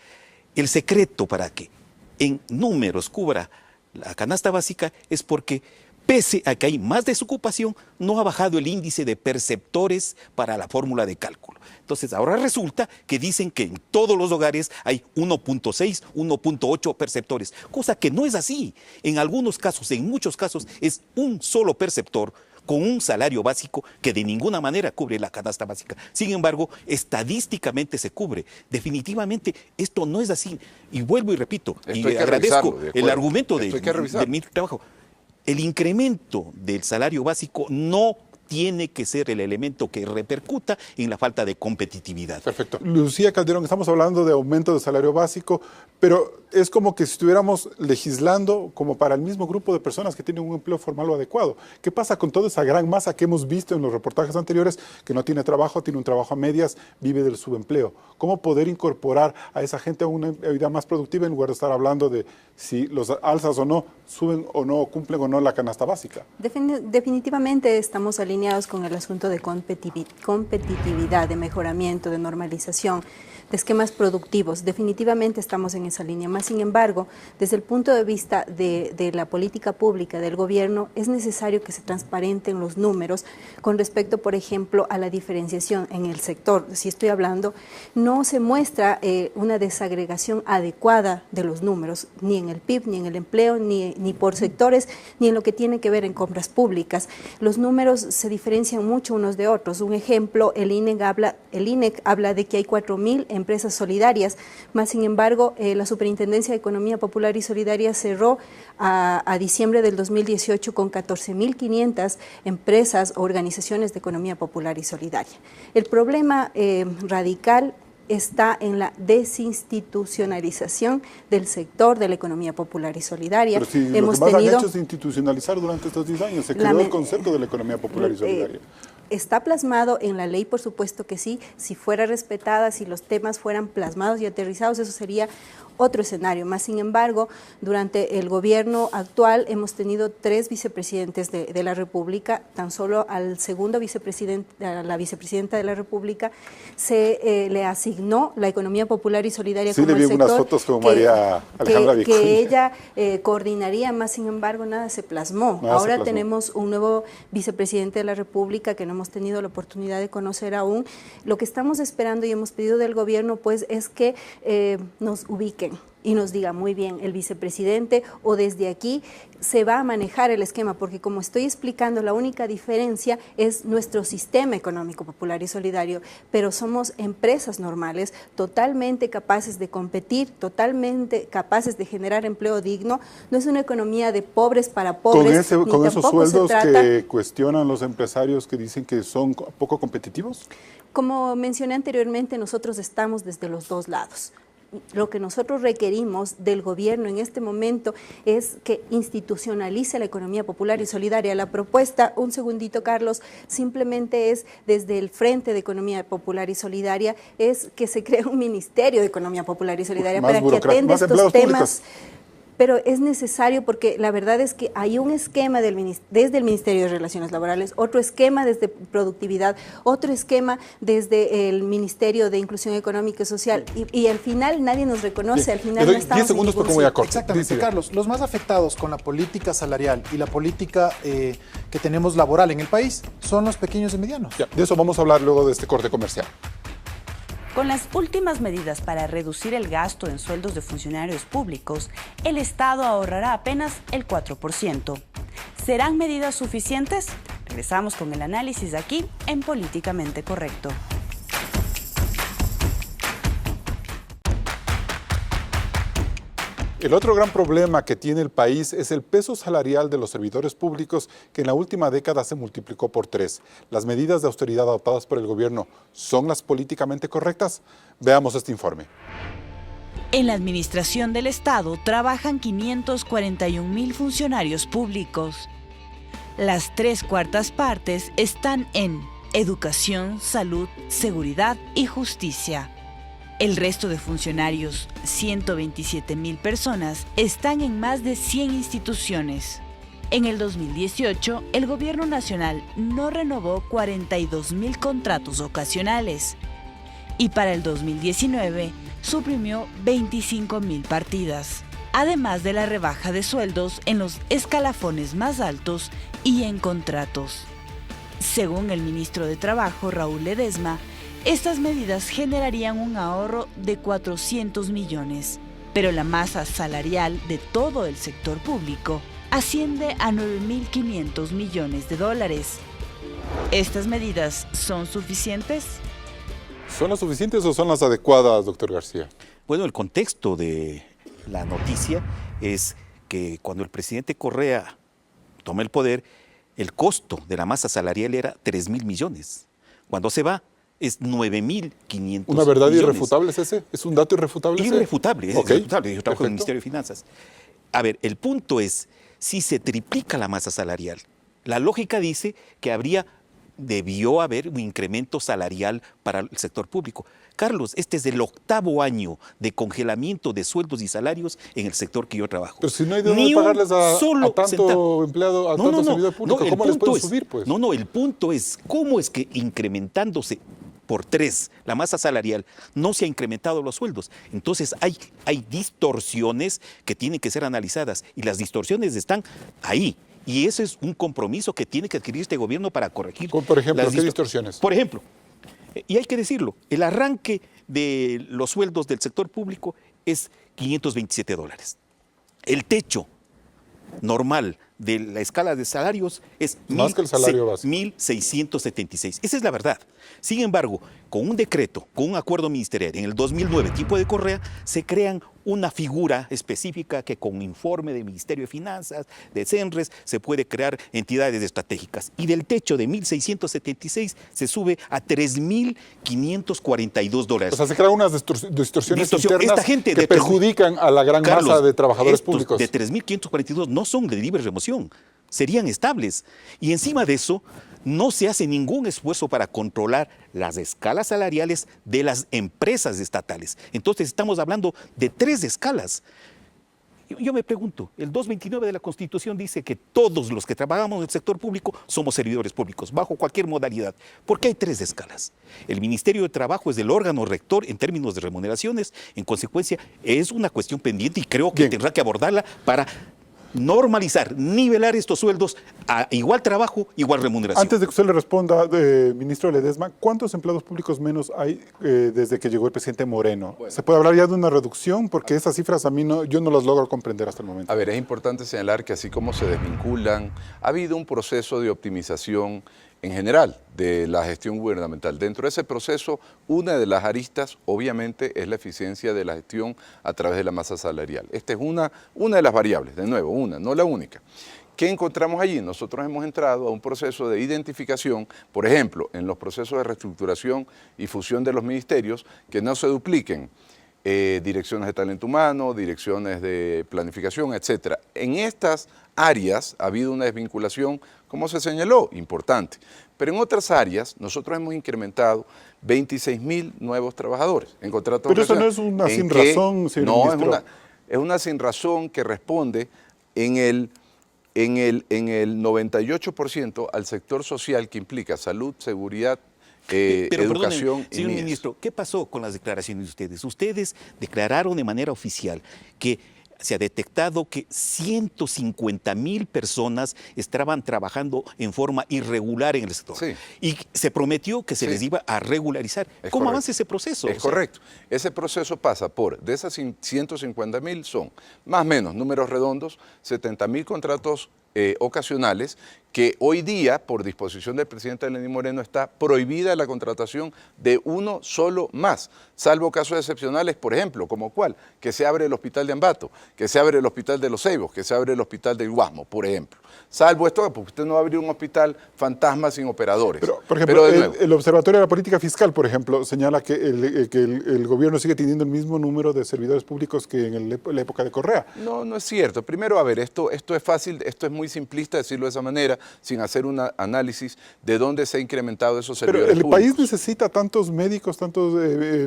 El secreto para que en números cubra la canasta básica es porque pese a que hay más desocupación, no ha bajado el índice de perceptores para la fórmula de cálculo. Entonces, ahora resulta que dicen que en todos los hogares hay 1.6, 1.8 perceptores, cosa que no es así. En algunos casos, en muchos casos, es un solo perceptor con un salario básico que de ninguna manera cubre la canasta básica. Sin embargo, estadísticamente se cubre. Definitivamente esto no es así. Y vuelvo y repito, y agradezco el argumento de mi trabajo. El incremento del salario básico no tiene que ser el elemento que repercuta en la falta de competitividad. Perfecto. Lucía Calderón, estamos hablando de aumento del salario básico, pero es como que si estuviéramos legislando como para el mismo grupo de personas que tienen un empleo formal o adecuado. ¿Qué pasa con toda esa gran masa que hemos visto en los reportajes anteriores que no tiene trabajo, tiene un trabajo a medias, vive del subempleo? ¿Cómo poder incorporar a esa gente a una vida más productiva en lugar de estar hablando de si los alzas o no, suben o no, cumplen o no la canasta básica? Definitivamente estamos alineados con el asunto de competitividad, de mejoramiento, de normalización, de esquemas productivos. Definitivamente estamos en esa línea. Más sin embargo, desde el punto de vista de la política pública del gobierno, es necesario que se transparenten los números con respecto, por ejemplo, a la diferenciación en el sector. Si estoy hablando, no se muestra una desagregación adecuada de los números, ni en el PIB, ni en el empleo, ni por sectores, ni en lo que tiene que ver en compras públicas. Los números se diferencian mucho unos de otros. Un ejemplo, el INEC habla de que hay 4.000 empresas solidarias, más sin embargo, la Superintendencia de Economía Popular y Solidaria cerró a diciembre del 2018 con 14.500 empresas o organizaciones de economía popular y solidaria. El problema radical está en la desinstitucionalización del sector de la economía popular y solidaria. Pero si lo que más han hecho es institucionalizar durante estos 10 años, se creó el concepto de la economía popular y solidaria. Está plasmado en la ley, por supuesto que sí, si fuera respetada, si los temas fueran plasmados y aterrizados, eso sería otro escenario. Más sin embargo, durante el gobierno actual hemos tenido 3 vicepresidentes de la República, tan solo al segundo vicepresidente, a la vicepresidenta de la República, se le asignó la economía popular y solidaria como el sector. Sí, le vi unas fotos con María Alejandra Vicuña. Que ella coordinaría, más sin embargo, nada se plasmó. Ahora tenemos un nuevo vicepresidente de la República que no hemos tenido la oportunidad de conocer aún. Lo que estamos esperando y hemos pedido del gobierno, pues, es que nos ubiquen. expliquen y nos diga muy bien el vicepresidente o desde aquí se va a manejar el esquema, porque como estoy explicando, la única diferencia es nuestro sistema económico popular y solidario, pero somos empresas normales, totalmente capaces de competir, totalmente capaces de generar empleo digno. No es una economía de pobres para pobres. Con esos sueldos que cuestionan los empresarios que dicen que son poco competitivos. Como mencioné anteriormente, nosotros estamos desde los dos lados. Lo que nosotros requerimos del gobierno en este momento es que institucionalice la economía popular y solidaria. La propuesta, un segundito Carlos, simplemente es desde el Frente de Economía Popular y Solidaria, es que se cree un Ministerio de Economía Popular y Solidaria para que atienda estos temas. Pero es necesario porque la verdad es que hay un esquema desde el Ministerio de Relaciones Laborales, otro esquema desde Productividad, otro esquema desde el Ministerio de Inclusión Económica y Social y al final nadie nos reconoce, Bien. al final no estamos 10 segundos porque voy a corte. Exactamente, Carlos. Los más afectados con la política salarial y la política que tenemos laboral en el país son los pequeños y medianos. Ya, de eso vamos a hablar luego de este corte comercial. Con las últimas medidas para reducir el gasto en sueldos de funcionarios públicos, el Estado ahorrará apenas el 4%. ¿Serán medidas suficientes? Regresamos con el análisis aquí en Políticamente Correcto. El otro gran problema que tiene el país es el peso salarial de los servidores públicos, que en la última década se multiplicó por 3. ¿Las medidas de austeridad adoptadas por el gobierno son las políticamente correctas? Veamos este informe. En la administración del Estado trabajan 541,000 funcionarios públicos. Las 3/4 partes están en educación, salud, seguridad y justicia. El resto de funcionarios, 127,000 personas, están en más de 100 instituciones. En el 2018, el Gobierno Nacional no renovó 42,000 contratos ocasionales y para el 2019 suprimió 25,000 partidas, además de la rebaja de sueldos en los escalafones más altos y en contratos. Según el ministro de Trabajo, Raúl Ledesma, estas medidas generarían un ahorro de 400 millones, pero la masa salarial de todo el sector público asciende a 9.500 millones de dólares. ¿Estas medidas son suficientes? ¿Son las suficientes o son las adecuadas, doctor García? Bueno, el contexto de la noticia es que cuando el presidente Correa toma el poder, el costo de la masa salarial era 3.000 millones. Cuando se va, es 9.500 ¿Una verdad millones. Irrefutable es ese? ¿Es un dato irrefutable ese? Irrefutable, es Okay. irrefutable. Yo trabajo en el Perfecto. Ministerio de Finanzas. A ver, el punto es, si se triplica la masa salarial, la lógica dice que debió haber un incremento salarial para el sector público. Carlos, este es el 8º año de congelamiento de sueldos y salarios en el sector que yo trabajo. Pero si no hay de dónde pagarles a tanto centavo. empleado, a tanto servidor público, ¿cómo les pueden subir, pues? No, el punto es, ¿cómo es que incrementándose por 3 la masa salarial no se ha incrementado los sueldos? Entonces hay distorsiones que tienen que ser analizadas y las distorsiones están ahí. Y ese es un compromiso que tiene que adquirir este gobierno para corregir. Por ejemplo, ¿qué distorsiones? Por ejemplo, y hay que decirlo, el arranque de los sueldos del sector público es $527. El techo normal de la escala de salarios es más que el salario básico. 1.676. Esa es la verdad. Sin embargo, con un decreto, con un acuerdo ministerial en el 2009, tiempo de Correa, se crean una figura específica que con informe del Ministerio de Finanzas, de CENRES, se puede crear entidades estratégicas. Y del techo de 1.676 se sube a $3.542. O sea, se crean unas distorsiones internas Esta gente que perjudican a la gran Carlos, masa de trabajadores estos públicos. De 3.542 no son de libre remoción, serían estables. Y encima de eso, no se hace ningún esfuerzo para controlar las escalas salariales de las empresas estatales. Entonces estamos hablando de 3 escalas. Yo me pregunto, el 229 de la Constitución dice que todos los que trabajamos en el sector público somos servidores públicos, bajo cualquier modalidad. ¿Por qué hay 3 escalas? El Ministerio de Trabajo es el órgano rector en términos de remuneraciones. En consecuencia, es una cuestión pendiente y creo que tendrá que abordarla para normalizar, nivelar estos sueldos a igual trabajo, igual remuneración. Antes de que usted le responda, ministro Ledesma, ¿cuántos empleados públicos menos hay desde que llegó el presidente Moreno? Bueno. ¿Se puede hablar ya de una reducción? Porque esas cifras yo no las logro comprender hasta el momento. A ver, es importante señalar que así como se desvinculan, ha habido un proceso de optimización en general de la gestión gubernamental. Dentro de ese proceso, una de las aristas, obviamente, es la eficiencia de la gestión a través de la masa salarial. Esta es una de las variables, de nuevo, no la única. ¿Qué encontramos allí? Nosotros hemos entrado a un proceso de identificación, por ejemplo, en los procesos de reestructuración y fusión de los ministerios, que no se dupliquen direcciones de talento humano, direcciones de planificación, etc. En estas áreas ha habido una desvinculación, como se señaló, importante. Pero en otras áreas nosotros hemos incrementado 26.000 nuevos trabajadores en contratos. Pero eso no es una sin razón, señor ministro. Es una sin razón que responde en el 98% al sector social que implica salud, seguridad, educación y señor ministro, ¿qué pasó con las declaraciones de ustedes? Ustedes declararon de manera oficial que se ha detectado que 150.000 personas estaban trabajando en forma irregular en el sector. Sí. Y se prometió que se les iba a regularizar. ¿Cómo avanza ese proceso? Es correcto. Ese proceso pasa por, de esas 150.000 son, más o menos, números redondos, 70.000 contratos ocasionales, que hoy día, por disposición del presidente Lenín Moreno, está prohibida la contratación de uno solo más, salvo casos excepcionales, por ejemplo, como cuál, que se abre el hospital de Ambato, que se abre el hospital de Los Ceibos, que se abre el hospital del Guasmo, por ejemplo. Salvo esto, porque usted no va a abrir un hospital fantasma sin operadores. Pero, por ejemplo, el Observatorio de la Política Fiscal, por ejemplo, señala que el gobierno sigue teniendo el mismo número de servidores públicos que en la época de Correa. No, no es cierto. Primero, a ver, esto es fácil, esto es muy simplista decirlo de esa manera, sin hacer un análisis de dónde se ha incrementado esos servidores públicos. Pero el país necesita tantos médicos, tantos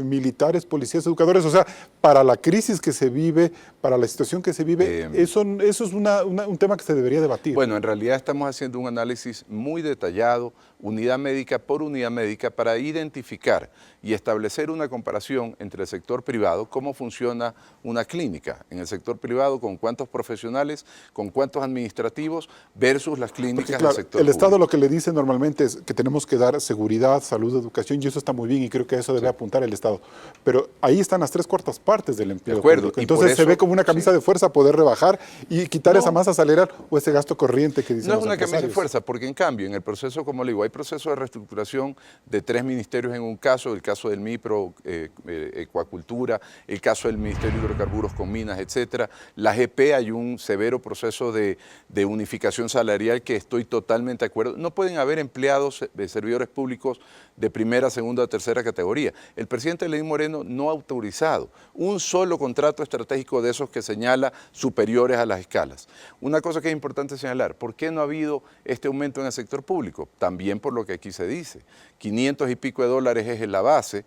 militares, policías, educadores, o sea, para la crisis que se vive, para la situación que se vive, eso es un tema que se debería debatir. Bueno, en realidad estamos haciendo un análisis muy detallado, unidad médica por unidad médica, para identificar y establecer una comparación entre el sector privado, cómo funciona una clínica en el sector privado, con cuántos profesionales, con cuántos administrativos, versus las clínicas del sector público. El Estado lo que le dice normalmente es que tenemos que dar seguridad, salud, educación, y eso está muy bien, y creo que a eso debe apuntar el Estado. Pero ahí están las 3/4 del empleo público. Entonces se ve como una camisa de fuerza poder rebajar y quitar esa masa salarial o ese gasto corriente que dicen los empresarios. No es una camisa de fuerza, porque en cambio, en el proceso, como le digo, hay proceso de reestructuración de 3 ministerios en un caso, el caso del MIPRO, Ecuacultura, el caso del Ministerio de Hidrocarburos con Minas, etcétera. La GP, hay un severo proceso de unificación salarial que estoy totalmente de acuerdo. No pueden haber empleados, servidores públicos de primera, segunda o tercera categoría. El presidente Lenín Moreno no ha autorizado un solo contrato estratégico de esos que señala superiores a las escalas. Una cosa que es importante señalar, ¿por qué no ha habido este aumento en el sector público? También por lo que aquí se dice. 500 y pico de dólares es la base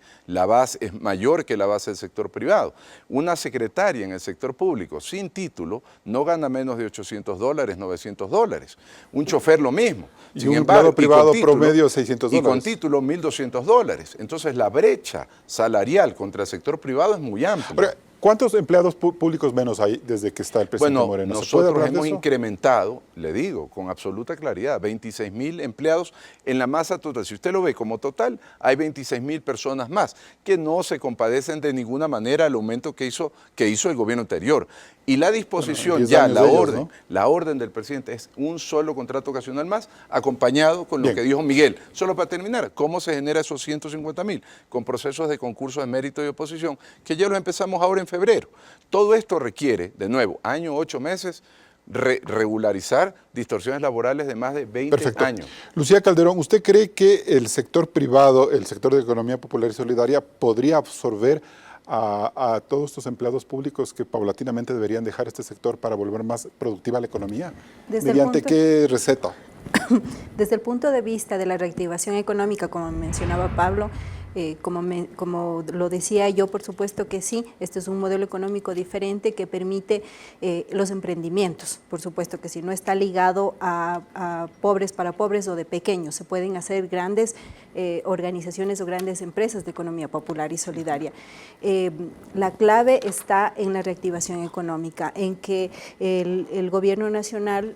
es mayor que la base del sector privado. Una secretaria en el sector público sin título no gana menos de $800, $900. Un chofer lo mismo. Sin embargo, privado promedio $600. Y con título $1.200. Entonces la brecha salarial contra el sector privado es muy amplia. Pero, ¿cuántos empleados públicos menos hay desde que está el presidente Moreno? Nosotros hemos incrementado, le digo, con absoluta claridad, 26.000 empleados en la masa total. Si usted lo ve como total, hay 26.000 personas más que no se compadecen de ninguna manera al aumento que hizo el gobierno anterior. Y la disposición, la orden del presidente es un solo contrato ocasional más, acompañado con lo que dijo Miguel. Solo para terminar, ¿cómo se genera esos 150.000? Con procesos de concurso de mérito y oposición, que ya los empezamos ahora en febrero. Todo esto requiere, de nuevo, 8 meses, regularizar distorsiones laborales de más de 20 años. Lucía Calderón, ¿usted cree que el sector privado, el sector de economía popular y solidaria, podría absorber a todos estos empleados públicos que paulatinamente deberían dejar este sector para volver más productiva la economía? ¿Mediante qué receta? Desde el punto de vista de la reactivación económica, como mencionaba Pablo, Como lo decía yo, por supuesto que sí, este es un modelo económico diferente que permite los emprendimientos, por supuesto que sí, no está ligado a pobres para pobres o de pequeños, se pueden hacer grandes organizaciones o grandes empresas de economía popular y solidaria. La clave está en la reactivación económica, en que el gobierno nacional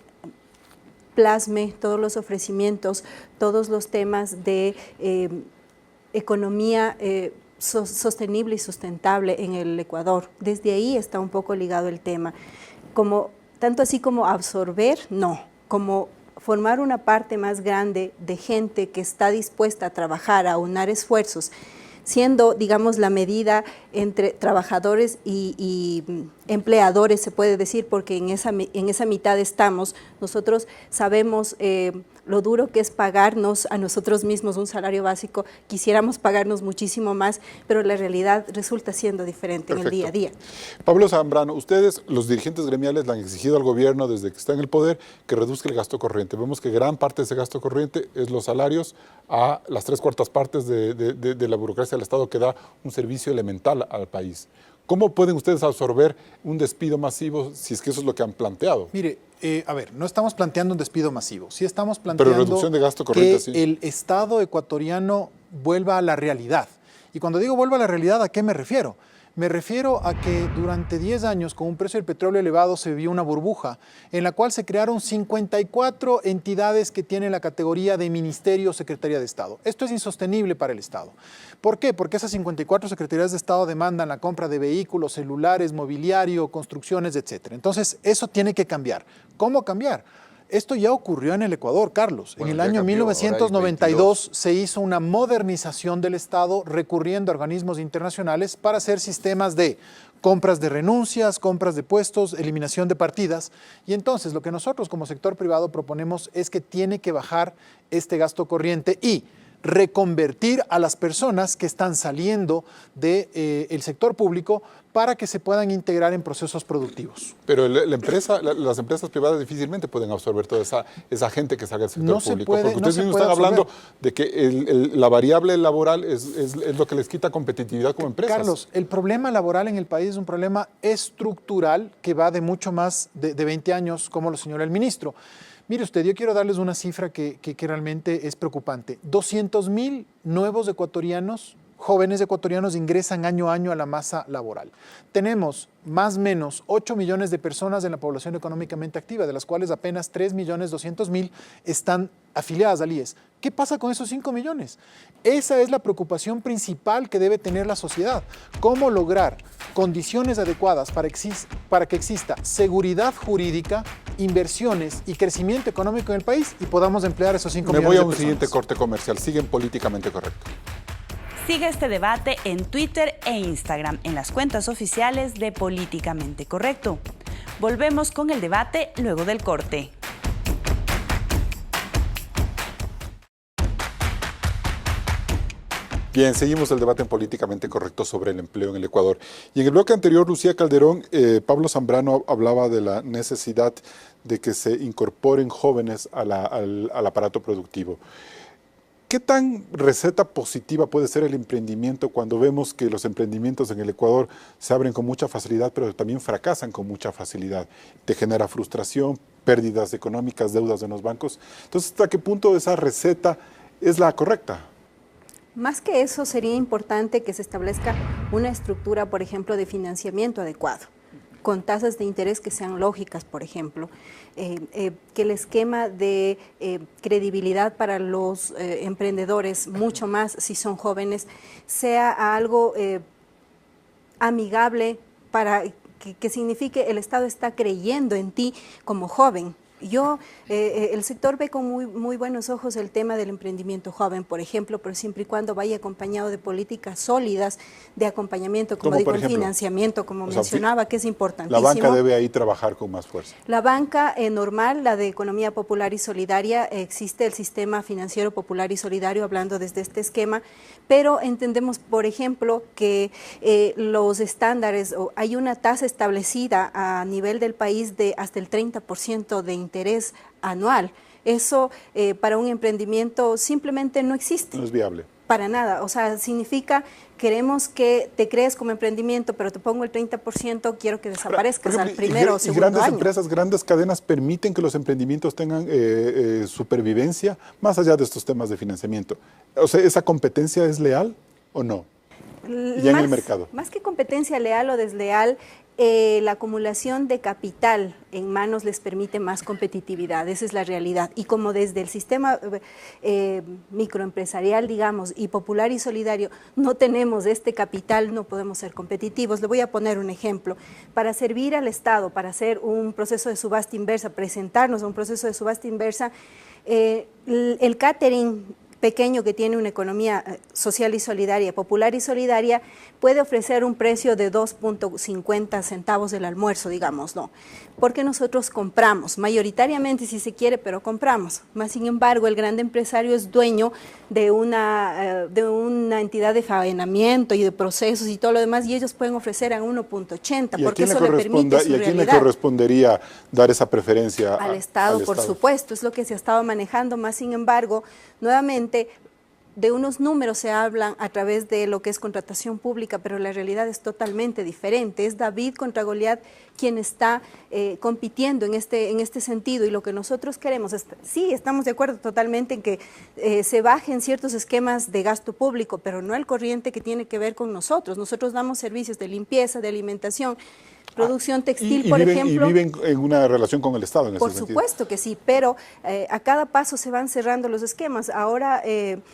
plasme todos los ofrecimientos, todos los temas de economía sostenible y sustentable en el Ecuador. Desde ahí está un poco ligado el tema. Tanto así como absorber, no, como formar una parte más grande de gente que está dispuesta a trabajar, a unar esfuerzos, siendo, digamos, la medida entre trabajadores y empleadores, se puede decir, porque en esa mitad estamos. Nosotros sabemos lo duro que es pagarnos a nosotros mismos un salario básico, quisiéramos pagarnos muchísimo más, pero la realidad resulta siendo diferente. Perfecto. En el día a día. Pablo Zambrano, ustedes, los dirigentes gremiales, le han exigido al gobierno desde que está en el poder que reduzca el gasto corriente. Vemos que gran parte de ese gasto corriente es los salarios a las 3/4 partes de la burocracia del Estado que da un servicio elemental al país. ¿Cómo pueden ustedes absorber un despido masivo si es que eso es lo que han planteado? Mire, a ver, no estamos planteando un despido masivo, sí estamos planteando pero reducción de gasto corriente, que sí. El Estado ecuatoriano vuelva a la realidad. Y cuando digo vuelva a la realidad, ¿a qué me refiero? Me refiero a que durante 10 años, con un precio del petróleo elevado, se vivió una burbuja en la cual se crearon 54 entidades que tienen la categoría de Ministerio o Secretaría de Estado. Esto es insostenible para el Estado. ¿Por qué? Porque esas 54 secretarías de Estado demandan la compra de vehículos, celulares, mobiliario, construcciones, etc. Entonces, eso tiene que cambiar. ¿Cómo cambiar? Esto ya ocurrió en el Ecuador, Carlos. Bueno, en el año 1992 se hizo una modernización del Estado recurriendo a organismos internacionales para hacer sistemas de compras de renuncias, compras de puestos, eliminación de partidas. Y entonces lo que nosotros como sector privado proponemos es que tiene que bajar este gasto corriente y reconvertir a las personas que están saliendo del sector público para que se puedan integrar en procesos productivos. Pero las empresas privadas difícilmente pueden absorber toda esa gente que salga del sector público. Porque ustedes mismos están hablando de que la variable laboral es lo que les quita competitividad como empresas. Carlos, el problema laboral en el país es un problema estructural que va de mucho más de 20 años, como lo señala el ministro. Mire usted, yo quiero darles una cifra que realmente es preocupante. 200,000 nuevos ecuatorianos, jóvenes ecuatorianos, ingresan año a año a la masa laboral. Tenemos más o menos 8 millones de personas en la población económicamente activa, de las cuales apenas 3.200.000 están afiliadas al IES. ¿Qué pasa con esos 5 millones? Esa es la preocupación principal que debe tener la sociedad. ¿Cómo lograr condiciones adecuadas para que exista seguridad jurídica, inversiones y crecimiento económico en el país y podamos emplear esos 5 millones de personas? Me voy a un siguiente corte comercial. Siguen Políticamente Correcto. Sigue este debate en Twitter e Instagram, en las cuentas oficiales de Políticamente Correcto. Volvemos con el debate luego del corte. Bien, seguimos el debate en Políticamente Correcto sobre el empleo en el Ecuador. Y en el bloque anterior, Lucía Calderón, Pablo Zambrano hablaba de la necesidad de que se incorporen jóvenes al aparato productivo. ¿Qué tan receta positiva puede ser el emprendimiento cuando vemos que los emprendimientos en el Ecuador se abren con mucha facilidad, pero también fracasan con mucha facilidad? Te genera frustración, pérdidas económicas, deudas en los bancos. Entonces, ¿hasta qué punto esa receta es la correcta? Más que eso, sería importante que se establezca una estructura, por ejemplo, de financiamiento adecuado, con tasas de interés que sean lógicas, por ejemplo, que el esquema de credibilidad para los emprendedores, mucho más si son jóvenes, sea algo amigable para que signifique el Estado está creyendo en ti como joven. El sector ve con muy buenos ojos el tema del emprendimiento joven, por ejemplo, pero siempre y cuando vaya acompañado de políticas sólidas de acompañamiento, como digo, el financiamiento, como mencionaba, que es importantísimo. La banca debe ahí trabajar con más fuerza. La banca normal, la de economía popular y solidaria, existe el sistema financiero popular y solidario, hablando desde este esquema, pero entendemos, por ejemplo, que los estándares, hay una tasa establecida a nivel del país de hasta el 30% de interés anual. Eso para un emprendimiento simplemente no existe. No es viable. Para nada, o sea, significa queremos que te crees como emprendimiento, pero te pongo el 30%, quiero que desaparezcas al primero o segundo grandes año. empresas, grandes cadenas permiten que los emprendimientos tengan supervivencia más allá de estos temas de financiamiento. O sea, ¿esa competencia es leal o no? Ya en el mercado. Más que competencia leal o desleal, la acumulación de capital en manos les permite más competitividad, esa es la realidad. Y como desde el sistema microempresarial, digamos, y popular y solidario, no tenemos este capital, no podemos ser competitivos. Le voy a poner un ejemplo. Para servir al Estado, para hacer un proceso de subasta inversa, presentarnos a un proceso de subasta inversa, el catering pequeño que tiene una economía social y solidaria, popular y solidaria, puede ofrecer un precio de 2.50 centavos del almuerzo, digamos, ¿no? Porque nosotros compramos, mayoritariamente si se quiere, pero compramos. Más sin embargo, el gran empresario es dueño de una entidad de faenamiento y de procesos y todo lo demás, y ellos pueden ofrecer a 1.80, porque eso le permite su realidad. ¿Y a quién le correspondería dar esa preferencia? Al Estado, por supuesto, es lo que se ha estado manejando. Más sin embargo, nuevamente, de unos números se hablan a través de lo que es contratación pública, pero la realidad es totalmente diferente. Es David contra Goliat quien está compitiendo en este sentido, y lo que nosotros queremos es, sí, estamos de acuerdo totalmente en que se bajen ciertos esquemas de gasto público, pero no el corriente que tiene que ver con nosotros. Nosotros damos servicios de limpieza, de alimentación, producción textil, por ejemplo. ¿Y viven en una relación con el Estado en ese sentido? Por supuesto que sí, pero a cada paso se van cerrando los esquemas. Ahora,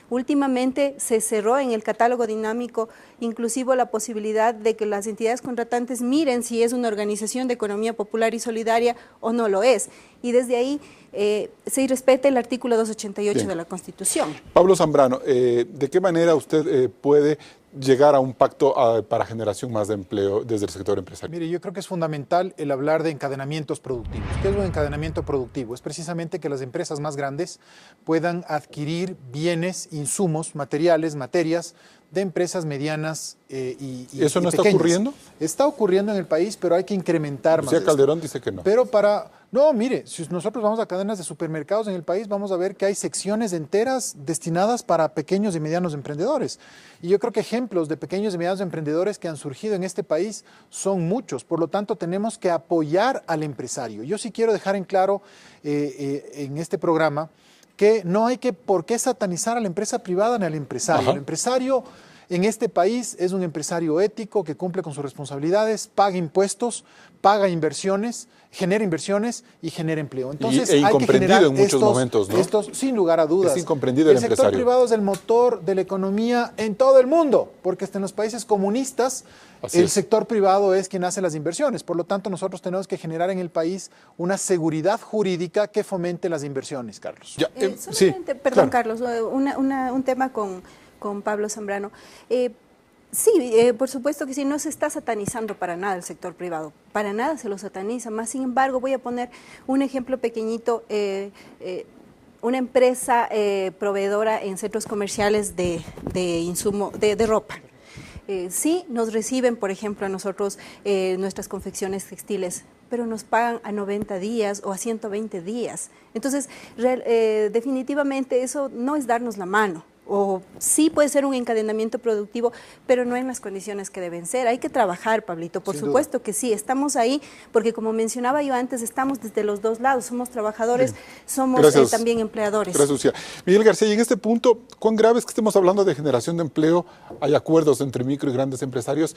últimamente se cerró en el catálogo dinámico inclusive la posibilidad de que las entidades contratantes miren si es una organización de economía popular y solidaria o no lo es. Y desde ahí se respeta el artículo 288 Bien. de la Constitución. Pablo Zambrano, ¿de qué manera usted puede llegar a un pacto para generación más de empleo desde el sector empresarial? Mire, yo creo que es fundamental el hablar de encadenamientos productivos. ¿Qué es un encadenamiento productivo? Es precisamente que las empresas más grandes puedan adquirir bienes, insumos, materiales, materias de empresas medianas y ¿Eso no y está pequeñas. ocurriendo? Está ocurriendo en el país, pero hay que incrementar más. Lucía Calderón dice que no. Pero no, mire, si nosotros vamos a cadenas de supermercados en el país, vamos a ver que hay secciones enteras destinadas para pequeños y medianos emprendedores. Y yo creo que ejemplos de pequeños y medianos emprendedores que han surgido en este país son muchos. Por lo tanto, tenemos que apoyar al empresario. Yo sí quiero dejar en claro en este programa que no hay por qué satanizar a la empresa privada ni al empresario. Ajá. El empresario en este país es un empresario ético que cumple con sus responsabilidades, paga impuestos, paga inversiones, genera inversiones y genera empleo. Entonces, hay que generar en muchos momentos, ¿no? estos, sin lugar a dudas. Es incomprendido el sector empresario. privado es el motor de la economía en todo el mundo, porque hasta en los países comunistas el sector privado es quien hace las inversiones. Por lo tanto, nosotros tenemos que generar en el país una seguridad jurídica que fomente las inversiones, Carlos. Ya, Solamente, sí, perdón, claro. Carlos, un tema con Pablo Zambrano. Sí, por supuesto que sí, no se está satanizando para nada el sector privado, para nada se lo sataniza. Más sin embargo, voy a poner un ejemplo pequeñito, una empresa proveedora en centros comerciales de insumo, de ropa. Sí, nos reciben, por ejemplo, a nosotros nuestras confecciones textiles, pero nos pagan a 90 días o a 120 días. Entonces, definitivamente eso no es darnos la mano. O sí puede ser un encadenamiento productivo, pero no en las condiciones que deben ser. Hay que trabajar, Pablito, por supuesto que sí, estamos ahí, porque como mencionaba yo antes, estamos desde los dos lados, somos trabajadores, somos también empleadores. Gracias, Lucía. Miguel García, y en este punto, ¿cuán grave es que estemos hablando de generación de empleo? Hay acuerdos entre micro y grandes empresarios,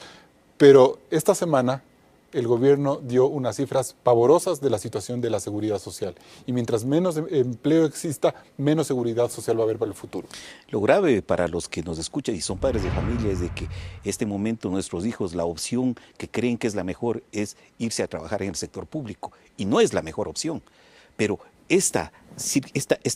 pero esta semana el gobierno dio unas cifras pavorosas de la situación de la seguridad social. Y mientras menos empleo exista, menos seguridad social va a haber para el futuro. Lo grave para los que nos escuchan y son padres de familia es de que este momento nuestros hijos, la opción que creen que es la mejor es irse a trabajar en el sector público. Y no es la mejor opción. Pero esta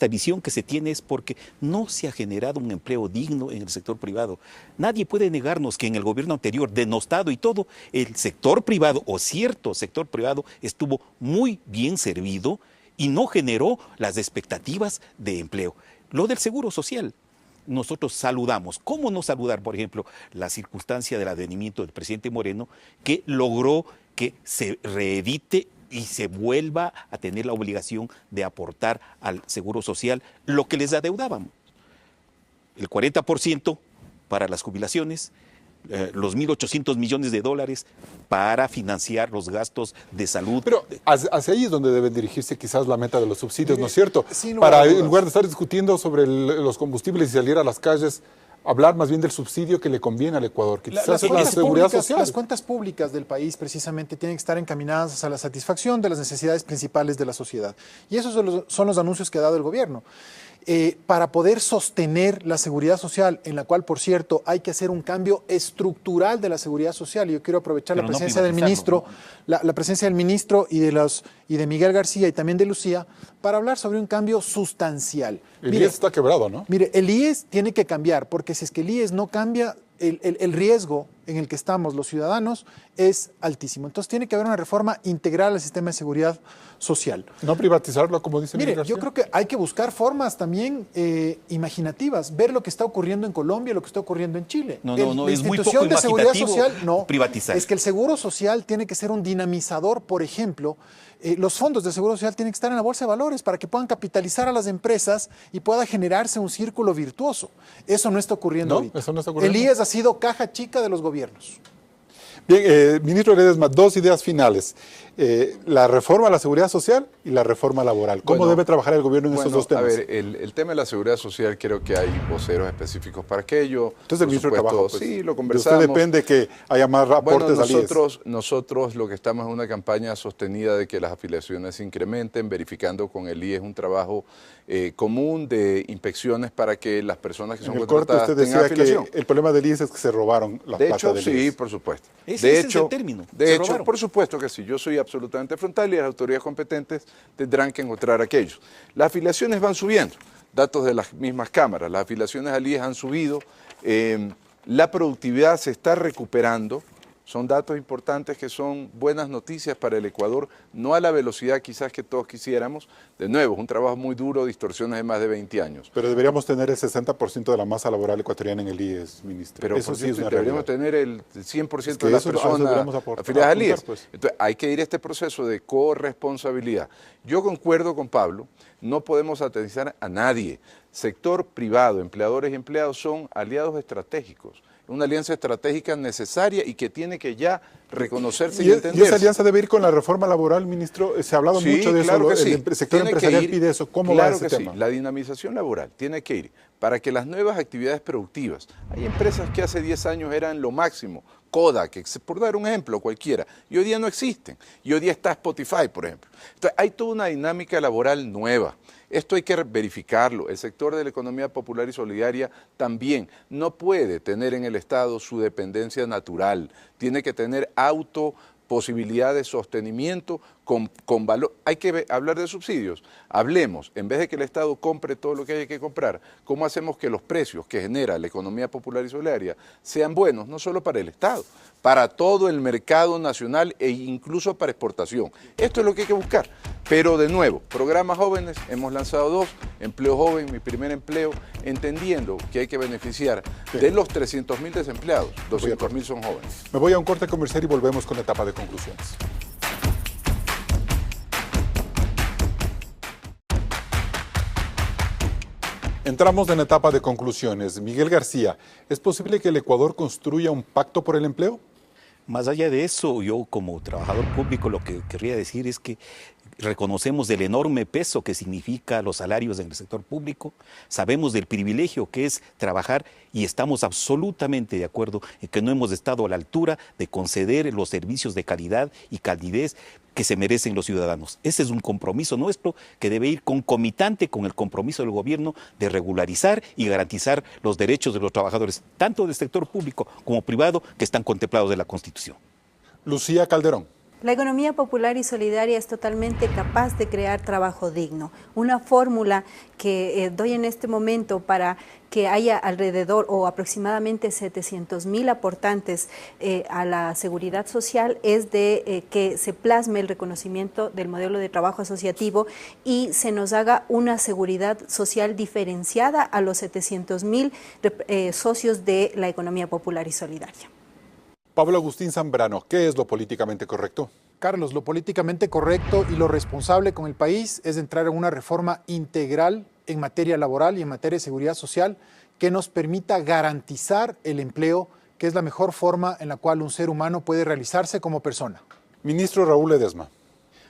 visión que se tiene es porque no se ha generado un empleo digno en el sector privado. Nadie puede negarnos que en el gobierno anterior, denostado y todo, el sector privado o cierto sector privado estuvo muy bien servido y no generó las expectativas de empleo. Lo del seguro social, nosotros saludamos. ¿Cómo no saludar, por ejemplo, la circunstancia del advenimiento del presidente Moreno, que logró que se reedite y se vuelva a tener la obligación de aportar al Seguro Social lo que les adeudábamos? el 40% para las jubilaciones, los 1.800 millones de dólares para financiar los gastos de salud. Pero hacia ahí es donde deben dirigirse quizás la meta de los subsidios, ¿no es cierto? Sin lugar Para, a dudas. en lugar de estar discutiendo sobre los combustibles y salir a las calles, hablar más bien del subsidio que le conviene al Ecuador, que quizás es la seguridad social. Las cuentas públicas del país precisamente tienen que estar encaminadas hacia la satisfacción de las necesidades principales de la sociedad. Y esos son los anuncios que ha dado el gobierno. Para poder sostener la seguridad social, en la cual, por cierto, hay que hacer un cambio estructural de la seguridad social. Y yo quiero aprovechar la presencia del ministro, la presencia del ministro y de Miguel García y también de Lucía, para hablar sobre un cambio sustancial. El IES está quebrado, ¿no? Mire, el IES tiene que cambiar, porque si es que el IES no cambia, el riesgo en el que estamos los ciudadanos es altísimo. Entonces tiene que haber una reforma integral al sistema de seguridad social. No privatizarlo, como dice Mire, Miguel García. yo creo que hay que buscar formas también imaginativas, ver lo que está ocurriendo en Colombia, lo que está ocurriendo en Chile. No, La es muy institución poco de seguridad imaginativo social, no. privatizar. Es que el seguro social tiene que ser un dinamizador, por ejemplo. Los fondos de seguro social tienen que estar en la bolsa de valores para que puedan capitalizar a las empresas y pueda generarse un círculo virtuoso. Eso no está ocurriendo ahorita. Eso no está ocurriendo. El IES ha sido caja chica de los gobiernos. Bien, ministro Ledesma, dos ideas finales. La reforma a la seguridad social y la reforma laboral. ¿Cómo debe trabajar el gobierno en esos dos temas? A ver, el tema de la seguridad social creo que hay voceros específicos para aquello. Entonces el ministro de Trabajo, pues, sí, lo de conversamos. usted depende que haya más aportes al IES. Nosotros lo que estamos en una campaña sostenida de que las afiliaciones se incrementen, verificando con el IES un trabajo común de inspecciones para que las personas que son contratadas usted tengan decía afiliación. Que el problema del IES es que se robaron la plata del IES. Sí, por supuesto. Ese es el término. De hecho, por supuesto que sí. Yo soy absolutamente frontal y las autoridades competentes tendrán que encontrar aquellos. Las afiliaciones van subiendo, datos de las mismas cámaras. Las afiliaciones al IES han subido, la productividad se está recuperando. Son datos importantes que son buenas noticias para el Ecuador, no a la velocidad quizás que todos quisiéramos. De nuevo, es un trabajo muy duro, distorsiones de más de 20 años. Pero deberíamos tener el 60% de la masa laboral ecuatoriana en el IES, ministro. Pero eso sí es una deberíamos realidad. tener el 100% Es que de las eso personas deberíamos afiliadas al IES. pues. Entonces, hay que ir a este proceso de corresponsabilidad. Yo concuerdo con Pablo, no podemos atentar a nadie. Sector privado, empleadores y empleados son aliados estratégicos. Una alianza estratégica necesaria y que tiene que ya reconocerse y entenderse. ¿Y esa alianza debe ir con la reforma laboral, ministro? Se ha hablado mucho de claro eso, que sí. El sector empresarial pide eso. ¿Cómo va ese tema? Sí. La dinamización laboral tiene que ir para que las nuevas actividades productivas, hay empresas que hace 10 años eran lo máximo, Kodak, por dar un ejemplo cualquiera, y hoy día no existen, y hoy día está Spotify, por ejemplo. Entonces, hay toda una dinámica laboral nueva. Esto hay que verificarlo. El sector de la economía popular y solidaria también no puede tener en el Estado su dependencia natural. Tiene que tener posibilidad de sostenimiento con valor. Hay que hablar de subsidios. Hablemos, en vez de que el Estado compre todo lo que hay que comprar, ¿cómo hacemos que los precios que genera la economía popular y solidaria sean buenos, no solo para el Estado, para todo el mercado nacional e incluso para exportación? Esto es lo que hay que buscar. Pero de nuevo, programas jóvenes, hemos lanzado 2, empleo joven, mi primer empleo, entendiendo que hay que beneficiar de los 300.000 desempleados, 200.000 son jóvenes. Me voy a un corte comercial y volvemos con la etapa de conclusiones. Entramos en la etapa de conclusiones. Miguel García, ¿es posible que el Ecuador construya un pacto por el empleo? Más allá de eso, yo como trabajador público lo que querría decir es que reconocemos el enorme peso que significa los salarios en el sector público, sabemos del privilegio que es trabajar y estamos absolutamente de acuerdo en que no hemos estado a la altura de conceder los servicios de calidad y calidez que se merecen los ciudadanos. Ese es un compromiso nuestro que debe ir concomitante con el compromiso del gobierno de regularizar y garantizar los derechos de los trabajadores, tanto del sector público como privado, que están contemplados en la Constitución. Lucía Calderón. La economía popular y solidaria es totalmente capaz de crear trabajo digno. Una fórmula que doy en este momento para que haya alrededor o aproximadamente 700.000 aportantes a la seguridad social es de que se plasme el reconocimiento del modelo de trabajo asociativo y se nos haga una seguridad social diferenciada a los 700.000 socios de la economía popular y solidaria. Pablo Agustín Zambrano, ¿qué es lo políticamente correcto? Carlos, lo políticamente correcto y lo responsable con el país es entrar en una reforma integral en materia laboral y en materia de seguridad social que nos permita garantizar el empleo, que es la mejor forma en la cual un ser humano puede realizarse como persona. Ministro Raúl Ledesma.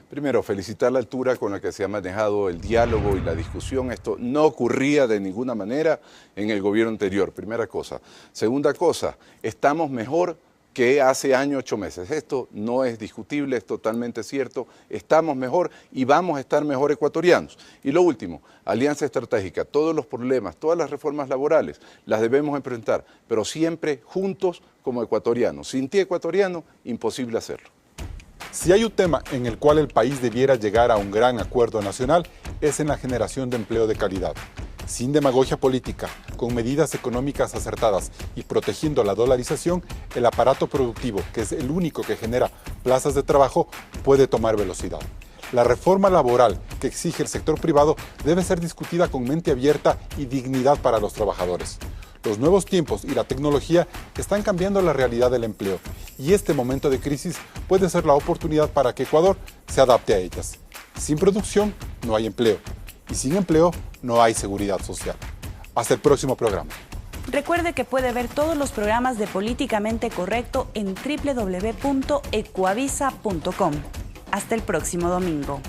Primero, felicitar la altura con la que se ha manejado el diálogo y la discusión. Esto no ocurría de ninguna manera en el gobierno anterior, primera cosa. Segunda cosa, estamos mejor que hace año 8 meses. Esto no es discutible, es totalmente cierto. Estamos mejor y vamos a estar mejor ecuatorianos. Y lo último, alianza estratégica. Todos los problemas, todas las reformas laborales las debemos enfrentar, pero siempre juntos como ecuatorianos. Sin ti, ecuatoriano, imposible hacerlo. Si hay un tema en el cual el país debiera llegar a un gran acuerdo nacional, es en la generación de empleo de calidad. Sin demagogia política, con medidas económicas acertadas y protegiendo la dolarización, el aparato productivo, que es el único que genera plazas de trabajo, puede tomar velocidad. La reforma laboral que exige el sector privado debe ser discutida con mente abierta y dignidad para los trabajadores. Los nuevos tiempos y la tecnología están cambiando la realidad del empleo y este momento de crisis puede ser la oportunidad para que Ecuador se adapte a ellas. Sin producción no hay empleo y sin empleo no hay seguridad social. Hasta el próximo programa. Recuerde que puede ver todos los programas de Políticamente Correcto en www.ecuavisa.com. Hasta el próximo domingo.